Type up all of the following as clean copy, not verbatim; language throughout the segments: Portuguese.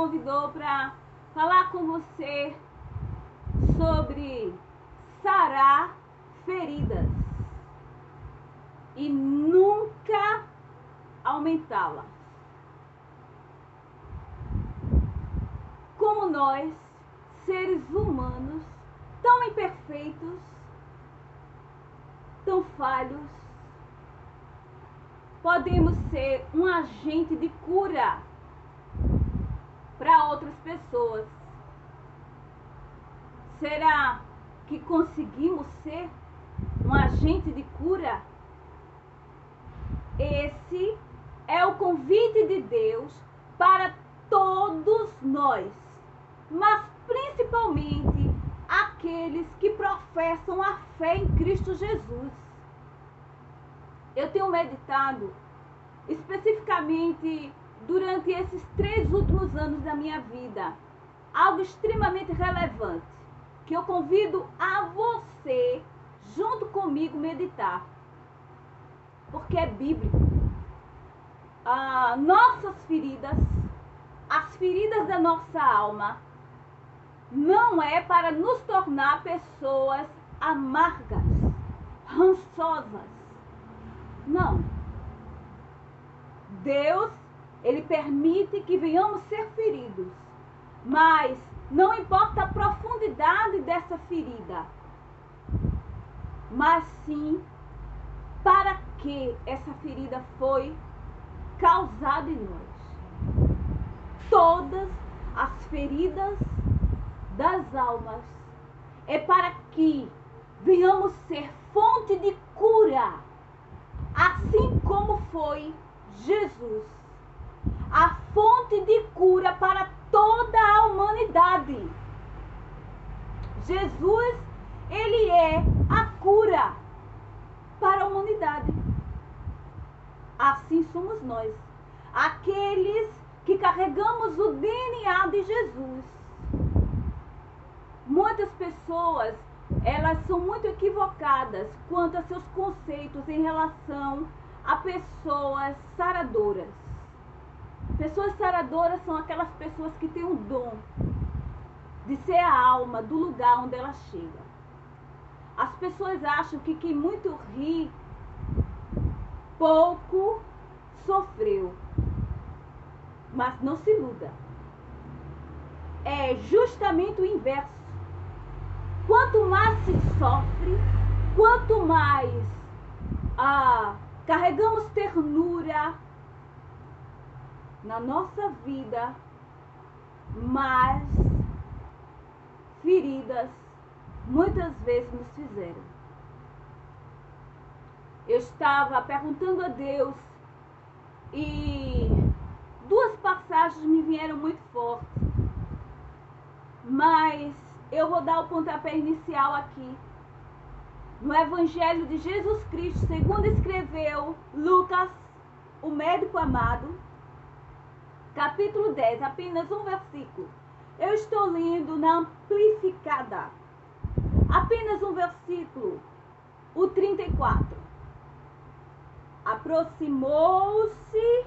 convidou para falar com você sobre sarar feridas e nunca aumentá-las. Como nós, seres humanos, tão imperfeitos, tão falhos, podemos ser um agente de cura para outras pessoas. Será que conseguimos ser um agente de cura? Esse é o convite de Deus para todos nós, mas principalmente aqueles que professam a fé em Cristo Jesus. Eu tenho meditado especificamente durante esses 3 últimos anos da minha vida algo extremamente relevante que eu convido a você junto comigo meditar, porque é bíblico. Nossas feridas, as feridas da nossa alma, não é para nos tornar pessoas amargas, rançosas. Não. Deus, Ele permite que venhamos ser feridos, mas não importa a profundidade dessa ferida, mas sim para que essa ferida foi causada em nós. Todas as feridas das almas é para que venhamos ser fonte de cura, assim como foi Jesus, a fonte de cura para toda a humanidade. Jesus, Ele é a cura para a humanidade. Assim somos nós, aqueles que carregamos o DNA de Jesus. Muitas pessoas, elas são muito equivocadas quanto a seus conceitos em relação a pessoas saradoras. Pessoas saradoras são aquelas pessoas que têm o dom de ser a alma do lugar onde ela chega. As pessoas acham que quem muito ri, pouco sofreu. Mas não se iluda. É justamente o inverso. Quanto mais se sofre, quanto mais carregamos ternura na nossa vida, mais feridas muitas vezes nos fizeram. Eu estava perguntando a Deus e 2 passagens me vieram muito fortes, mas eu vou dar o pontapé inicial aqui. No Evangelho de Jesus Cristo, segundo escreveu Lucas, o médico amado, capítulo 10, apenas um versículo. Eu estou lendo na Amplificada. Apenas um versículo, o 34. Aproximou-se,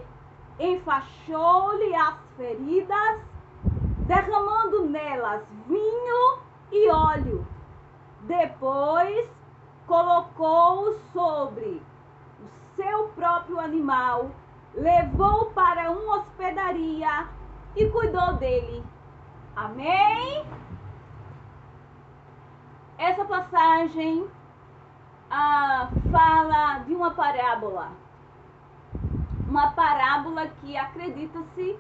enfaixou-lhe as feridas, derramando nelas vinho e óleo. Depois colocou-o sobre o seu próprio animal, levou-o para uma hospedaria e cuidou dele. Amém? Essa passagem fala de uma parábola. Uma parábola que acredita-se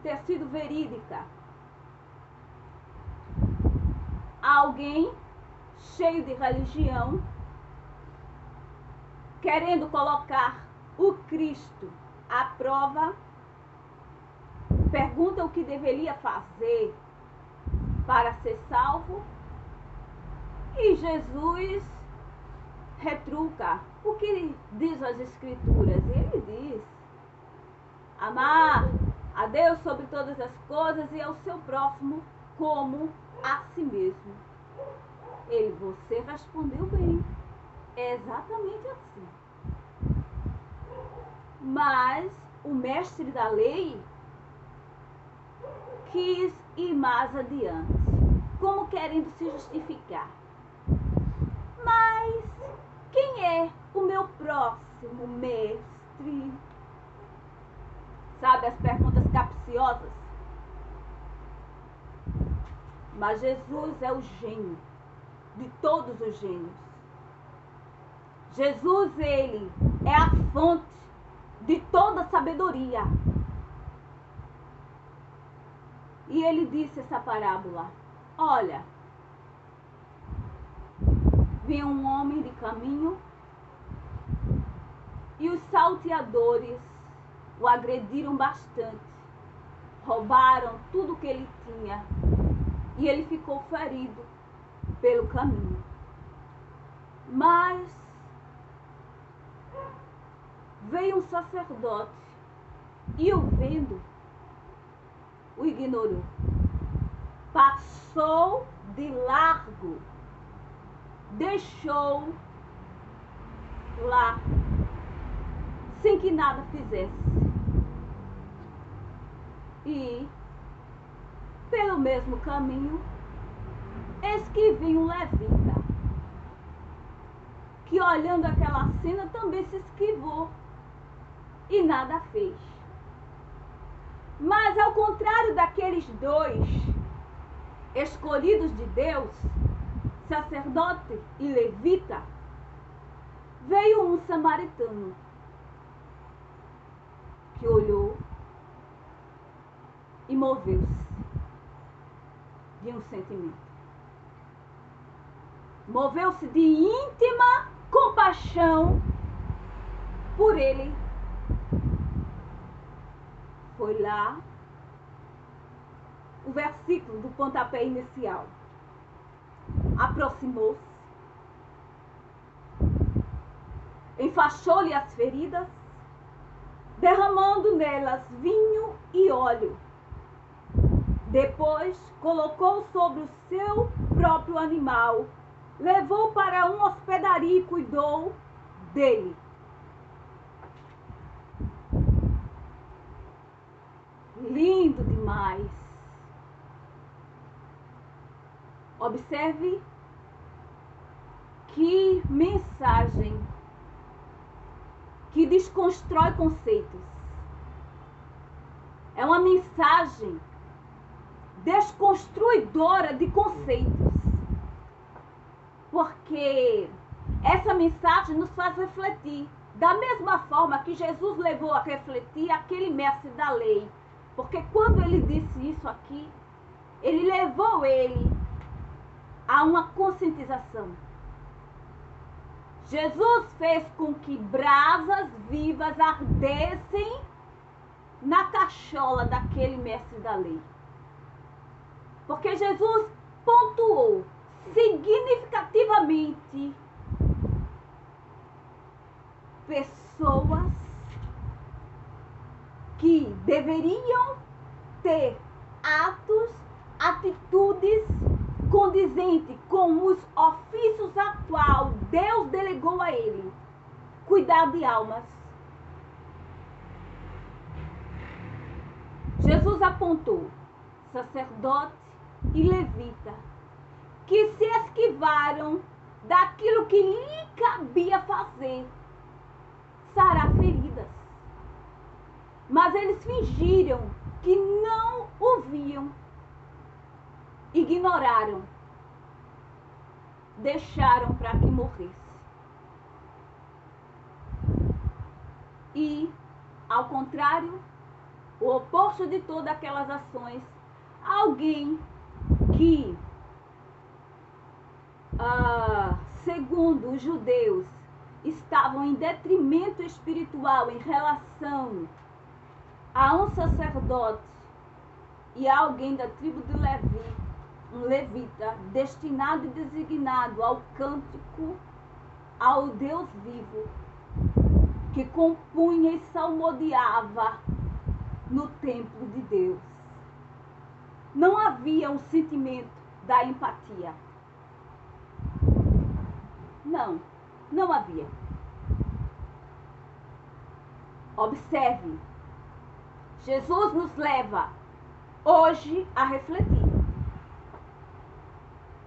ter sido verídica. Alguém cheio de religião, querendo colocar o Cristo à prova, pergunta o que deveria fazer para ser salvo, e Jesus retruca o que diz as Escrituras. Ele diz: amar a Deus sobre todas as coisas e ao seu próximo como a si mesmo. Você respondeu bem. É exatamente assim. Mas o mestre da lei quis ir mais adiante, como querendo se justificar. Mas quem é o meu próximo mestre? Sabe, as perguntas capciosas? Mas Jesus é o gênio de todos os gênios. Jesus, ele é a fonte de toda sabedoria. E ele disse essa parábola: olha, vinha um homem de caminho e os salteadores o agrediram bastante, roubaram tudo que ele tinha e ele ficou ferido pelo caminho. Mas veio um sacerdote e, o vendo, o ignorou, passou de largo, deixou lá sem que nada fizesse. E pelo mesmo caminho, eis que vinha um levita, que olhando aquela cena também se esquivou e nada fez. Mas ao contrário daqueles dois escolhidos de Deus, sacerdote e levita, veio um samaritano que olhou e moveu-se de um sentimento. Moveu-se de íntima compaixão por ele. Foi lá o versículo do pontapé inicial. Aproximou-se, enfaixou-lhe as feridas, derramando nelas vinho e óleo. Depois colocou sobre o seu próprio animal, levou para uma hospedaria e cuidou dele. Lindo demais. Observe que mensagem que desconstrói conceitos. É uma mensagem desconstruidora de conceitos. Porque essa mensagem nos faz refletir. Da mesma forma que Jesus levou a refletir aquele mestre da lei. Porque quando ele disse isso aqui, ele levou ele a uma conscientização. Jesus fez com que brasas vivas ardessem na cachola daquele mestre da lei. Porque Jesus pontuou significativamente pessoas que deveriam ter atos, atitudes condizentes com os ofícios a qual Deus delegou a ele. Cuidar de almas. Jesus apontou sacerdote e levita que se esquivaram daquilo que lhe cabia fazer, sarar feridas. Mas eles fingiram que não o viam, ignoraram, deixaram para que morresse. E, ao contrário, o oposto de todas aquelas ações, alguém que, segundo os judeus, estavam em detrimento espiritual em relação a um sacerdote e a alguém da tribo de Levi, um levita, destinado e designado ao cântico ao Deus vivo, que compunha e salmodiava no templo de Deus. Não havia um sentimento da empatia. Não havia. Observe, Jesus nos leva hoje a refletir.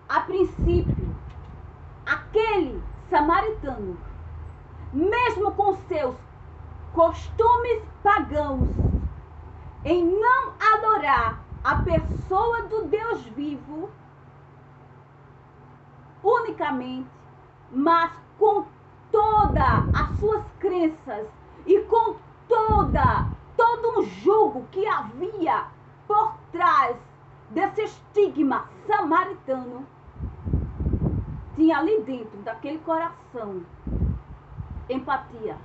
A princípio, aquele samaritano, mesmo com seus costumes pagãos, em não adorar a pessoa do Deus vivo unicamente, mas com todas as suas crenças e com todo um jugo que havia por trás desse estigma samaritano, tinha ali dentro daquele coração empatia.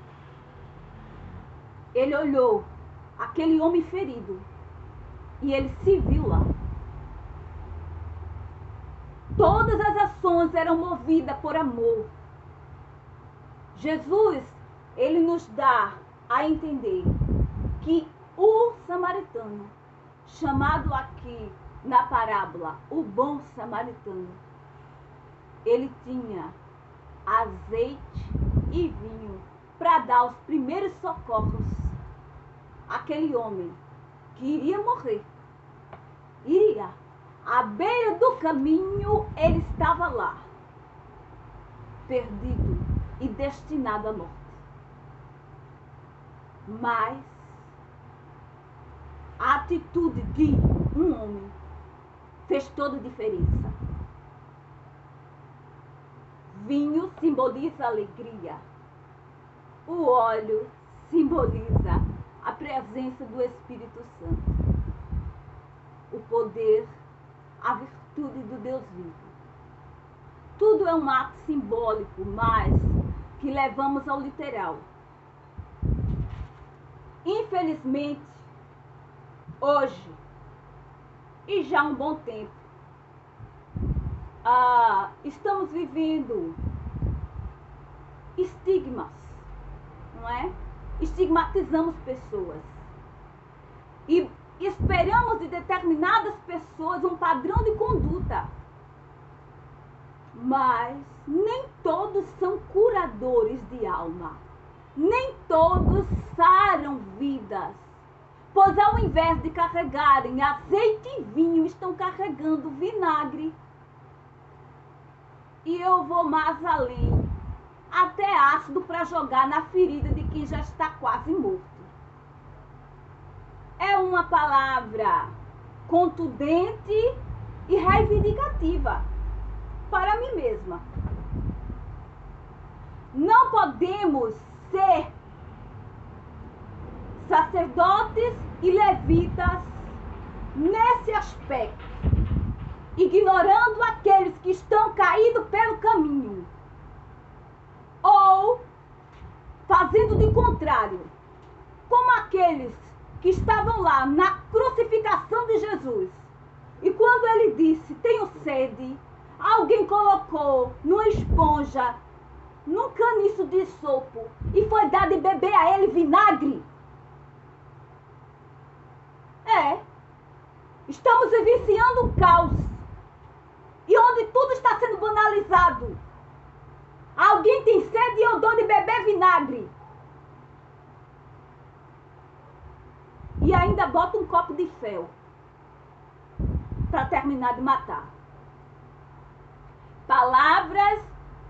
Ele olhou aquele homem ferido e ele se viu lá. Todas as ações eram movidas por amor. Jesus, ele nos dá a entender que o samaritano, chamado aqui na parábola o bom samaritano, ele tinha azeite e vinho para dar os primeiros socorros àquele homem que iria morrer. Iria. À beira do caminho, ele estava lá, perdido e destinado à morte. Mas a atitude de um homem fez toda a diferença. Vinho simboliza alegria. O óleo simboliza a presença do Espírito Santo. O poder, a virtude do Deus vivo. Tudo é um ato simbólico, mas que levamos ao literal. Infelizmente, hoje, e já há um bom tempo, estamos vivendo estigmas, não é? Estigmatizamos pessoas e esperamos de determinadas pessoas um padrão de conduta, mas nem todos são curadores de alma, nem todos saram vidas, pois ao invés de carregarem azeite e vinho, estão carregando vinagre. E eu vou mais além, até ácido para jogar na ferida de quem já está quase morto. É uma palavra contundente e reivindicativa para mim mesma. Não podemos ser sacerdotes e levitas nesse aspecto, ignorando aqueles que estão caídos pelo caminho, ou fazendo de contrário, como aqueles que estavam lá na crucificação de Jesus. E quando ele disse, tenho sede, alguém colocou numa esponja, num caniço de sopo, e foi dado de beber a ele vinagre. Estamos vivenciando um caos, e onde tudo está sendo banalizado. Alguém tem sede e eu dou de beber vinagre. E ainda bota um copo de fel para terminar de matar. Palavras,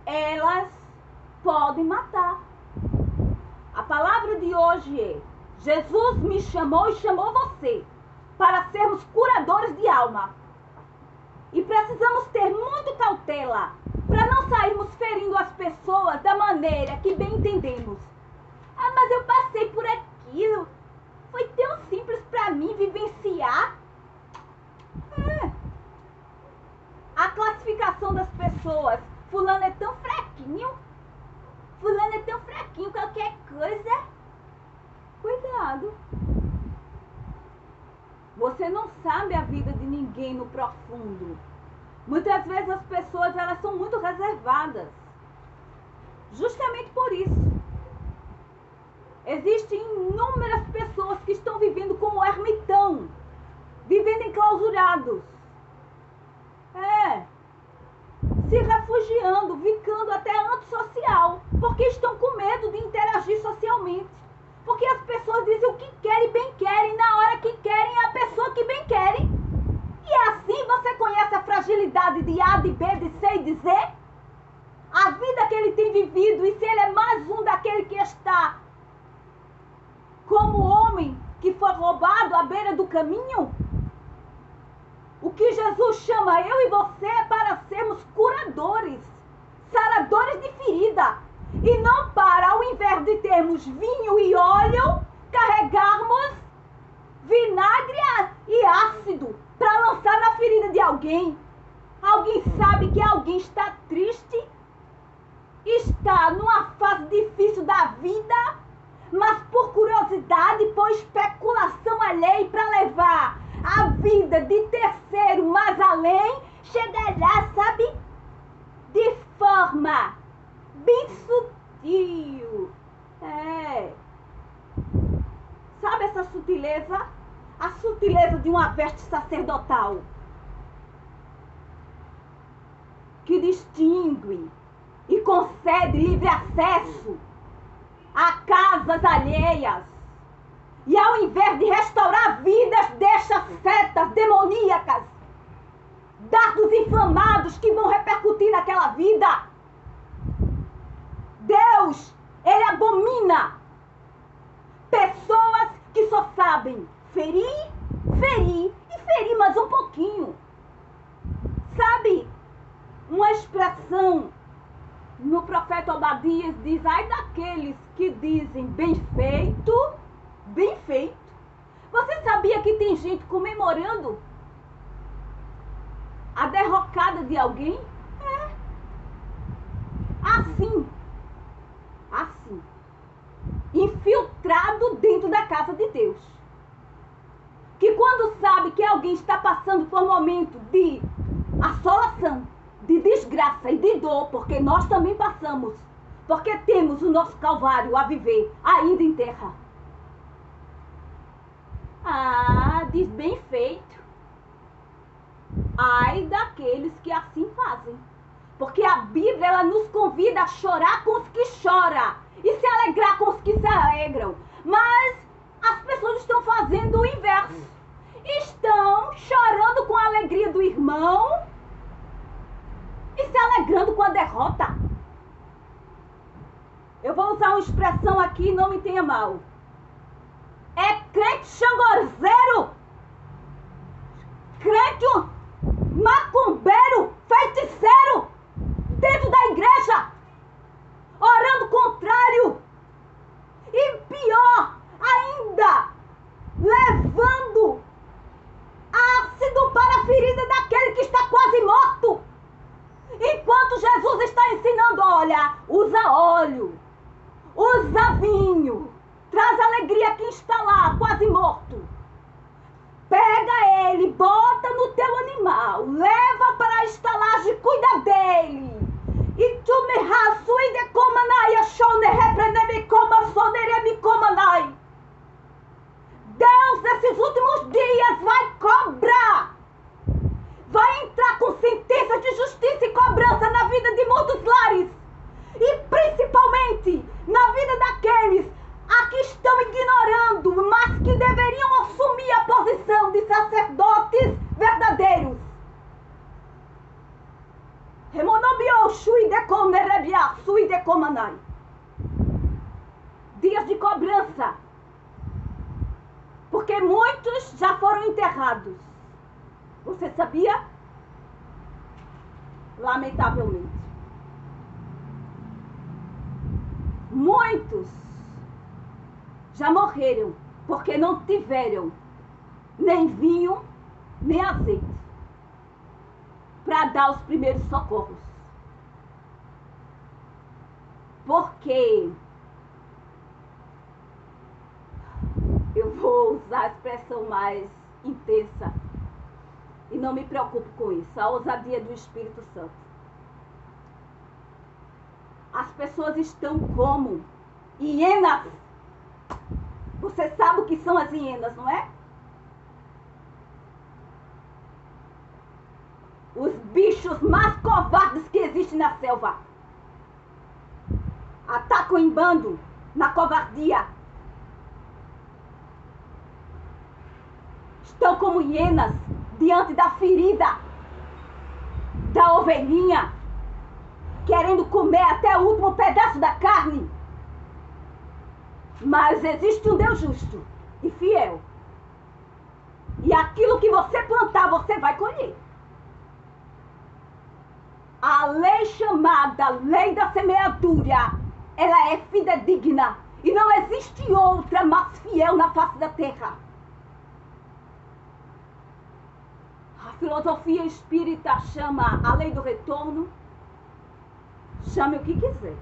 elas podem matar. A palavra de hoje é: Jesus me chamou e chamou você para sermos curadores de alma. E precisamos ter muita cautela para não sairmos ferindo as pessoas da maneira que bem entendemos. Mas eu passei por aquilo. Foi tão simples para mim vivenciar. A classificação das pessoas. Fulano é tão fraquinho. Fulano é tão fraquinho, qualquer coisa. Cuidado. Você não sabe a vida de ninguém no profundo. Muitas vezes as pessoas, elas são muito reservadas. Justamente por isso. Existem inúmeras pessoas que estão vivendo como ermitão. Vivendo enclausurados. Se refugiando, ficando até antissocial. Porque estão com medo de interagir socialmente. Porque as pessoas dizem o que querem, bem querem, na hora que querem, a pessoa que bem querem de B, de C e de Z? A vida que ele tem vivido, e se ele é mais um daquele que está como homem que foi roubado à beira do caminho? O que Jesus chama eu e você é para sermos curadores, saradores de ferida. E não para, ao invés de termos vinho e óleo, carregarmos vinagre e ácido para lançar na ferida de alguém. Alguém sabe que alguém está triste, está numa fase difícil da vida, mas por curiosidade, por especulação alheia para levar a vida de terceiro mais além, chegar lá, sabe, de forma bem sutil. Sabe essa sutileza? A sutileza de uma veste sacerdotal que distingue e concede livre acesso a casas alheias. E ao invés de restaurar vidas, deixa setas demoníacas, dardos inflamados que vão repercutir naquela vida. Deus, ele abomina pessoas que só sabem ferir, ferir e ferir mais um pouquinho. Sabe, uma expressão no profeta Obadias diz: ai daqueles que dizem bem feito, bem feito. Você sabia que tem gente comemorando a derrocada de alguém? Assim, infiltrado dentro da casa de Deus, que quando sabe que alguém está passando por um momento de assolação, de desgraça e de dor, porque nós também passamos, porque temos o nosso calvário a viver ainda em terra. Diz bem feito. Ai daqueles que assim fazem. Porque a Bíblia, ela nos convida a chorar com os que choram e se alegrar com os que se alegram. Mas as pessoas estão fazendo o inverso. Estão chorando com a alegria do irmão e se alegrando com a derrota. Eu vou usar uma expressão aqui, não me tenha mal. É crente xangorzeiro, crente macumbeiro, feiticeiro, dentro da igreja, orando contrário. E pior ainda, levando ácido para a ferida daquele que está quase morto. Enquanto Jesus está ensinando: olha, usa óleo, usa vinho, traz alegria a quem está lá, quase morto. Pega ele, bota no teu animal, leva para a estalagem, cuida dele. E tu me rasui de comanai, achone repreneme coma, sonereme comanai. Deus, nesses últimos dias, vai cobrar. Vai entrar com sentenças de justiça e cobrança na vida de muitos lares. E principalmente na vida daqueles a que estão ignorando, mas que deveriam assumir a posição de sacerdotes verdadeiros. Dias de cobrança. Porque muitos já foram enterrados. Você sabia? Lamentavelmente. Muitos já morreram porque não tiveram nem vinho, nem azeite para dar os primeiros socorros. Porque eu vou usar a expressão mais intensa e não me preocupo com isso, a ousadia do Espírito Santo. As pessoas estão como hienas. Você sabe o que são as hienas, não é? Os bichos mais covardes que existem na selva. Atacam em bando, na covardia. Estão como hienas diante da ferida da ovelhinha, querendo comer até o último pedaço da carne. Mas existe um Deus justo e fiel. E aquilo que você plantar, você vai colher. A lei chamada lei da semeadura, ela é fidedigna. E não existe outra mais fiel na face da terra. A filosofia espírita chama a lei do retorno. Chame o que quiser.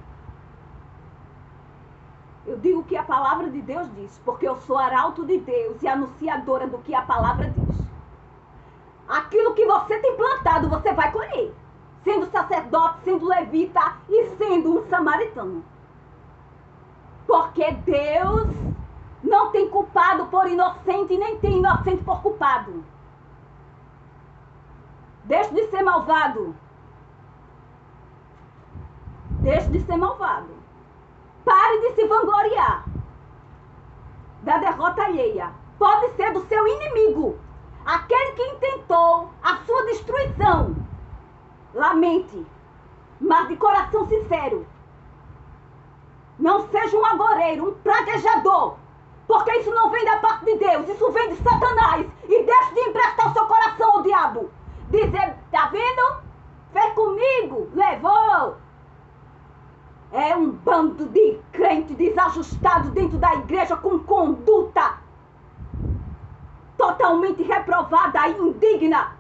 Eu digo o que a palavra de Deus diz, porque eu sou arauto de Deus e anunciadora do que a palavra diz. Aquilo que você tem plantado, você vai colher. Sendo sacerdote, sendo levita e sendo um samaritano. Porque Deus não tem culpado por inocente, nem tem inocente por culpado. Deixe de ser malvado. Deixe de ser malvado. Pare de se vangloriar da derrota alheia. Pode ser do seu inimigo, aquele que intentou a sua destruição. Lamente, mas de coração sincero. Não seja um agoreiro, um praguejador, porque isso não vem da parte de Deus, isso vem de Satanás. E deixe de emprestar o seu coração ao diabo. Dizer, tá vendo? Fez comigo, levou. É um bando de crente desajustado dentro da igreja com conduta totalmente reprovada e indigna.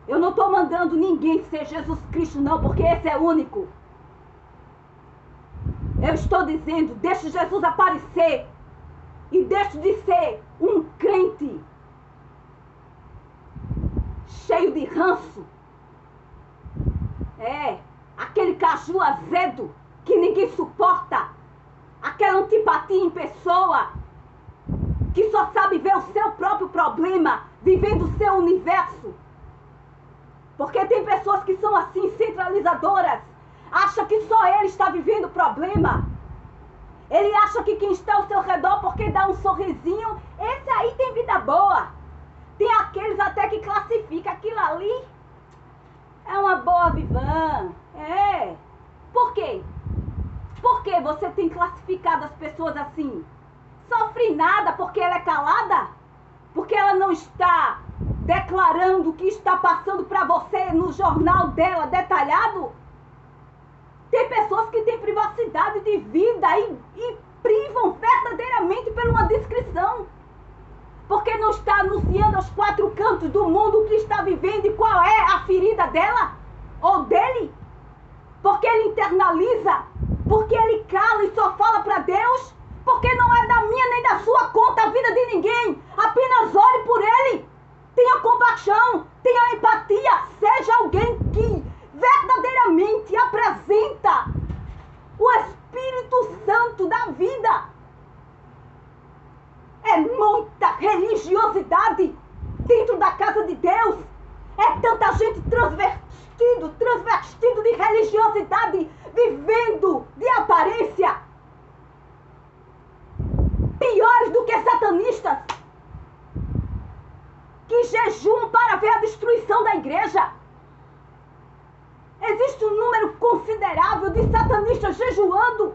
Eu não estou mandando ninguém ser Jesus Cristo não, porque esse é único. Eu estou dizendo, deixe Jesus aparecer e deixe de ser um crente cheio de ranço. Aquele caju azedo que ninguém suporta. Aquela antipatia em pessoa que só sabe ver o seu próprio problema, vivendo o seu universo. Porque tem pessoas que são assim, centralizadoras. Acha que só ele está vivendo o problema. Ele acha que quem está ao seu redor, porque dá um sorrisinho, esse aí tem vida boa. Tem aqueles até que classificam aquilo ali. É uma boa vivã. Por quê? Por que você tem classificado as pessoas assim? Sofre nada porque ela é calada? Porque ela não está declarando o que está passando para você no jornal dela detalhado? Tem pessoas que têm privacidade de vida e privam verdadeiramente por uma descrição. Porque não está anunciando aos quatro cantos do mundo o que está vivendo e qual é a ferida dela ou dele. Porque ele internaliza, porque ele cala e só fala para Deus, porque não é da minha nem da sua conta a vida de ninguém. Apenas ore por ele. Tenha compaixão, tenha empatia, seja alguém que verdadeiramente apresenta o Espírito Santo da vida. É muita religiosidade dentro da casa de Deus. É tanta gente transvestido de religiosidade, vivendo de aparência. Piores do que satanistas, que jejuam para ver a destruição da igreja. Existe um número considerável de satanistas jejuando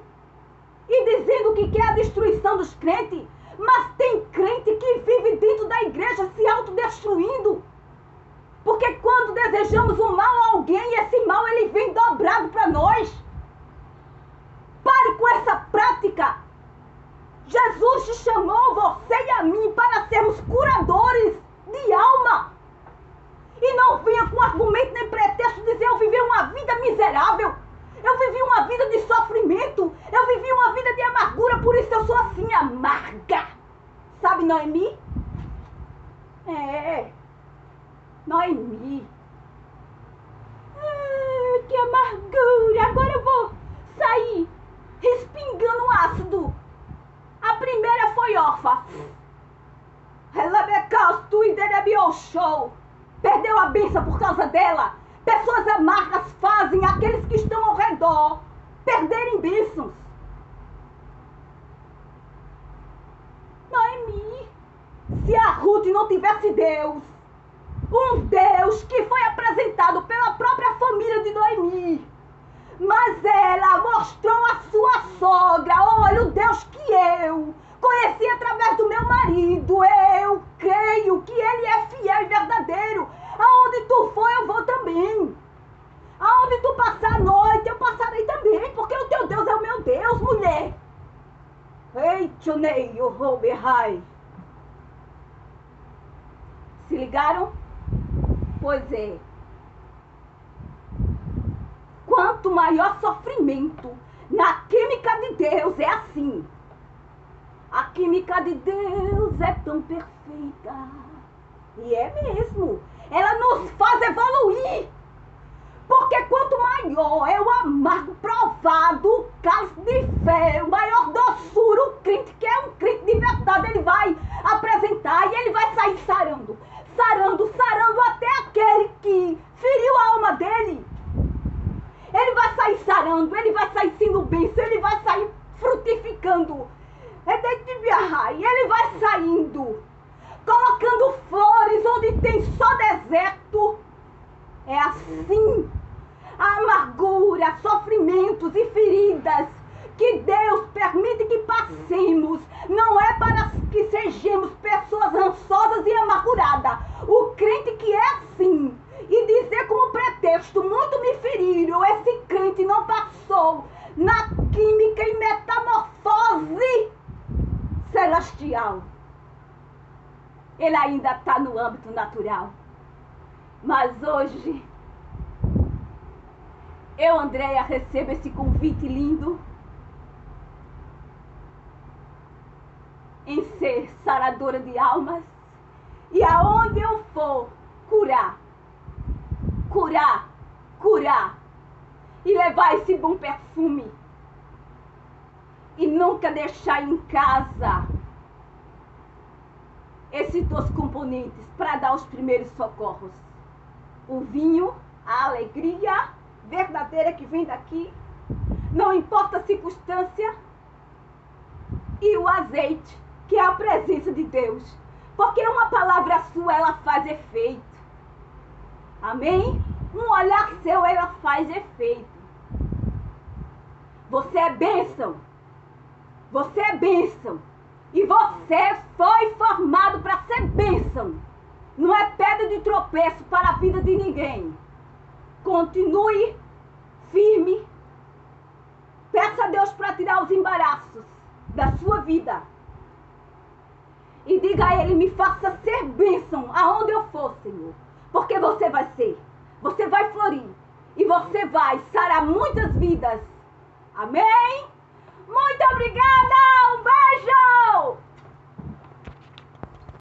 e dizendo que quer a destruição dos crentes. Mas tem crente que vive dentro da igreja se autodestruindo. Porque quando desejamos o mal a alguém, esse mal ele vem dobrado para nós. Pare com essa prática. Jesus te chamou, você e a mim, para sermos curadores de alma. E não venha com argumento nem pretexto dizer eu vivi uma vida miserável. Eu vivi uma vida de sofrimento. Eu vivi uma vida de amargura, por isso eu sou assim amarga. Sabe Noemi? Noemi. Que amargura. Agora eu vou sair respingando ácido. A primeira foi órfã. Perdeu a bênção por causa dela. Pessoas amargas fazem aqueles que estão ao redor perderem bênçãos. Noemi, se a Ruth não tivesse Deus, Um Deus que foi apresentado pela própria família de Noemi. Mas ela mostrou à sua sogra: olha, o Deus que eu conheci através do meu marido, eu creio que ele é fiel e verdadeiro. Aonde tu for, eu vou também. Aonde tu passar a noite, eu passarei também, porque o teu Deus é o meu Deus, mulher. Ei, tchonei, o Roberhai. Se ligaram? Pois é. Quanto maior sofrimento, na química de Deus é assim. A química de Deus é tão perfeita. E é mesmo. Ela nos faz evoluir. Porque quanto maior é o amargo provado, o cálice de fé, o maior doçura, o crente que é um crente de verdade, ele vai apresentar e ele vai sair sarando. Sarando, sarando até aquele que feriu a alma dele. Ele vai sair sarando, ele vai sair sendo bênção, ele vai sair frutificando. E ele vai saindo, colocando flores onde tem só deserto. É assim, a amargura, sofrimentos e feridas que Deus permite que passemos, não é para que sejamos pessoas rançosas e amarguradas. O crente que é assim, e dizer como pretexto, muito me feriram, esse crente não passou na química e metamorfose celestial. Ele ainda está no âmbito natural. Mas hoje, eu, Andréia, recebo esse convite lindo em ser saradora de almas. E aonde eu for, curar, curar, curar. E levar esse bom perfume. E nunca deixar em casa esses dois componentes para dar os primeiros socorros. O vinho, a alegria verdadeira que vem daqui, não importa a circunstância, e o azeite, que é a presença de Deus, porque uma palavra sua, ela faz efeito. Amém? Um olhar seu, ela faz efeito. Você é bênção. Você é bênção. E você foi formado para ser bênção. Não é pedra de tropeço para a vida de ninguém. Continue firme. Peça a Deus para tirar os embaraços da sua vida. E diga a Ele: me faça ser bênção aonde eu for, Senhor. Porque você vai ser. Você vai florir. E você vai sarar muitas vidas. Amém? Muito obrigada!